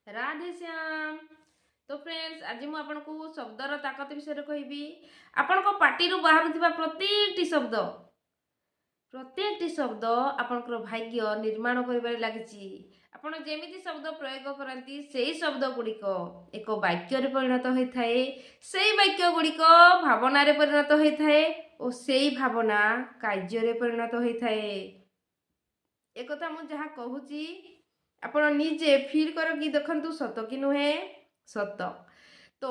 राधे श्याम। तो फ्रेंड्स आज मुझे आपको शब्दर ताकत विषय कहबी। आपण पार्टी बाहर प्रत्येक शब्द आपणकर भाग्य निर्माण कर लगी। आपण जमी शब्द प्रयोग करती से शब्द गुड़िक एक वाक्य परिणत होता है। से वाक्य गुड़िक भावना परिणत होता है और से भावना कार्य परिणत होता है। एक कथा मुझे जहाँ कहूँ आपण निजे फील कर कि देखु सत कि नुहे सत। तो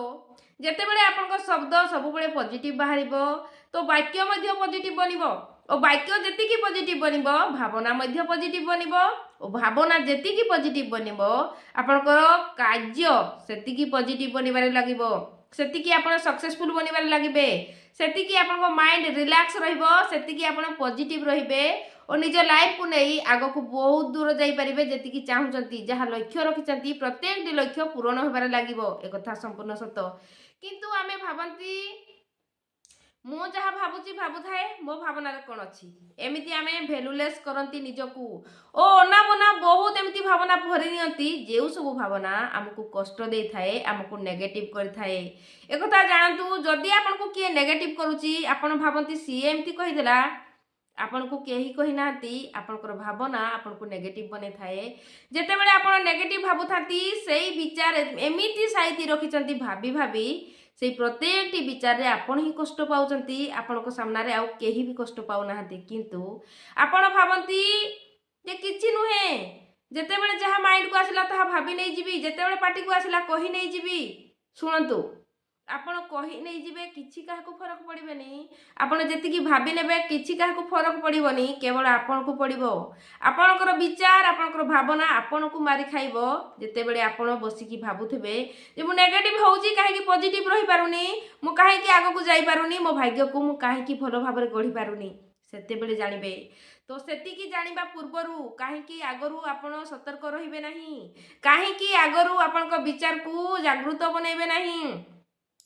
जिते बड़े आपण शब्द सब बड़े पॉजिटिव बाहर तो वाक्य पॉजिटिव बन और वाक्य जी पॉजिटिव बन भावना पॉजिटिव बन और भावना जी पॉजिटिव बन आपणकर कार्य से पॉजिटिव बनबार लगे से आप सक्सेसफुल बनबार लगे से आप माइंड रिलैक्स रही पॉजिटिव रे और निज लाइफ को नहीं आग को बहुत दूर जापारे जी चाहूँगी जहाँ लक्ष्य रखिंट प्रत्येक लक्ष्य पूरण होबार लगे एक संपूर्ण सत। किंतु आमे भावती मु जहाँ भावुची भावुए मो भावना कौन अच्छी एमती आम भैल्यूलेस करती निजकू ओ अना बना बहुत एमती भावना भरी नियंती जो सब भावना आमको कष्ट दे थाए आमको नेगेटिव करथाए। एक कथा जानतु जदि आपन को किए नेगेटिव करूची आपण भावती सी एमती कहीदेला आपण को कहीं कही ना आपणकर भावना आपन को नेगेटिव बने थाए। जेते बेले आपण नेगेटिव भावुथाती से विचार एमती साइती रखिचंती भाभी भाभी से प्रत्येक विचार रे आपण ही कष्ट पाउचंती आपण को सामने आउ केही भी कष्ट पाउ नाहंती। किंतु आपण भावंती जे किछि नुहे जेते बेले जहा माइंड को आसिला ताहा भाभी नै जिबी जेते बेले पार्टी को आसिला कही नै जिबी। सुनंतु आपण कही नहीं जिबे किछि काहाको फरक पड़िबेनी आपण जेतिकी भाबी नेबे किछि काहाको फरक पड़िबोनी केवल आपण को पड़िबो आपणकर विचार आपणकर भावना आपण को मारी खाइबो। जेते बेले आपण बसिकी भाबुथिबे जे मु नेगेटिव होउची काहे कि पॉजिटिव रही पारुनी मु काहे कि आगो को जाई पारुनी मो भाग्य को मु काहे कि भलो भाबरे गढी पारुनी सेते बेले जानिबे। तो सेतिकी जानिबा पूर्वरु काहे कि आगरु आपण सतर्क रहिबे नाही काहे कि आगरु आपणको विचार को जागृत बनेबे नाही।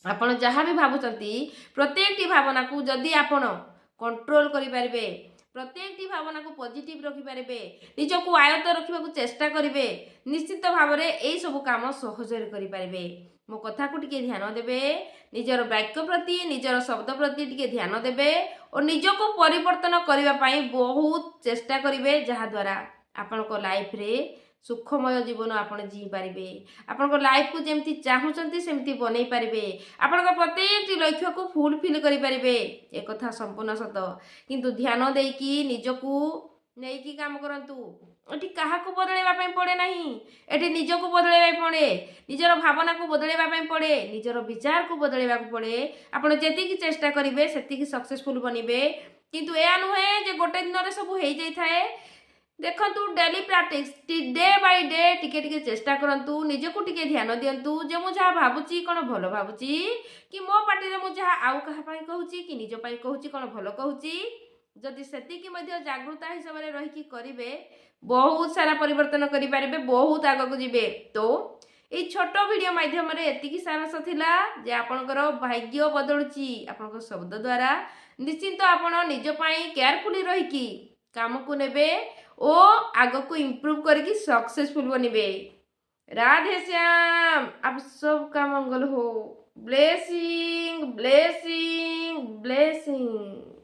आपण जहाँ भी भावुचंती प्रत्येक भावना को जदि आपण कंट्रोल करें प्रत्येक भावना को पॉजिटिव रखिपारे निज को आयत्त रखा चेष्टा करेंगे निश्चित भाव में यही सब काम सहजरे करेंगे। मो कथा को टिके ध्यान देवे निजर वाक्य प्रति निजर शब्द प्रति टिके ध्यान देवे और निज को परिवर्तन करने बहुत चेष्टा करेंगे जहाँ द्वारा आपण लाइफ रे सुखमय जीवन आपण जी पारे आपण लाइफ को जमती चाहूँगी सेमती बनई पारे आपण प्रत्येक लक्ष्य को फुलफिल करें एक कथा संपूर्ण सत। किंतु ध्यान देकी निजकू नहीं काम करंतु एटी कहा को बदलैवा पड़े नहीं एटी निज को बदलैवा पड़े निजर भावना को बदलैवा पड़े निजर विचार को बदलैवा पड़े आपण जेतिकी चेष्टा करेंगे सेतिकी सक्सेसफुल बनिबे। किंतु या नुहे जे गोटे दिन रे सब हो जाई थाए देखंतु daily practice day by day टिके टिके चेष्टा करंतु निजको टिके ध्यान दियंतु जे मु जहाँ भावुची कौन भल भावुची कि मो पार्टी रे मु जहाँ आउ कहा पाई कहूची कि निज पाई कहूची कौन भल कहूची जदि सेतिकी मध्य जागृता हिसाब रे रहिकी करिवे बहुत सारा परिवर्तन करि पारिबे बहुत आगको जिबे। तो ए छोटो वीडियो माध्यम रे एतिकी सारांश थिला जे आपनकर भाग्य बदलुची आपनकर शब्द द्वारा निश्चिंत आपण निज पाई केयरफुली रहिकी काम को नेबे ओ आग को इम्प्रूव करके सक्सेसफुल बनिबे। राधे श्याम। आप सबका मंगल हो। Blessing blessing blessing.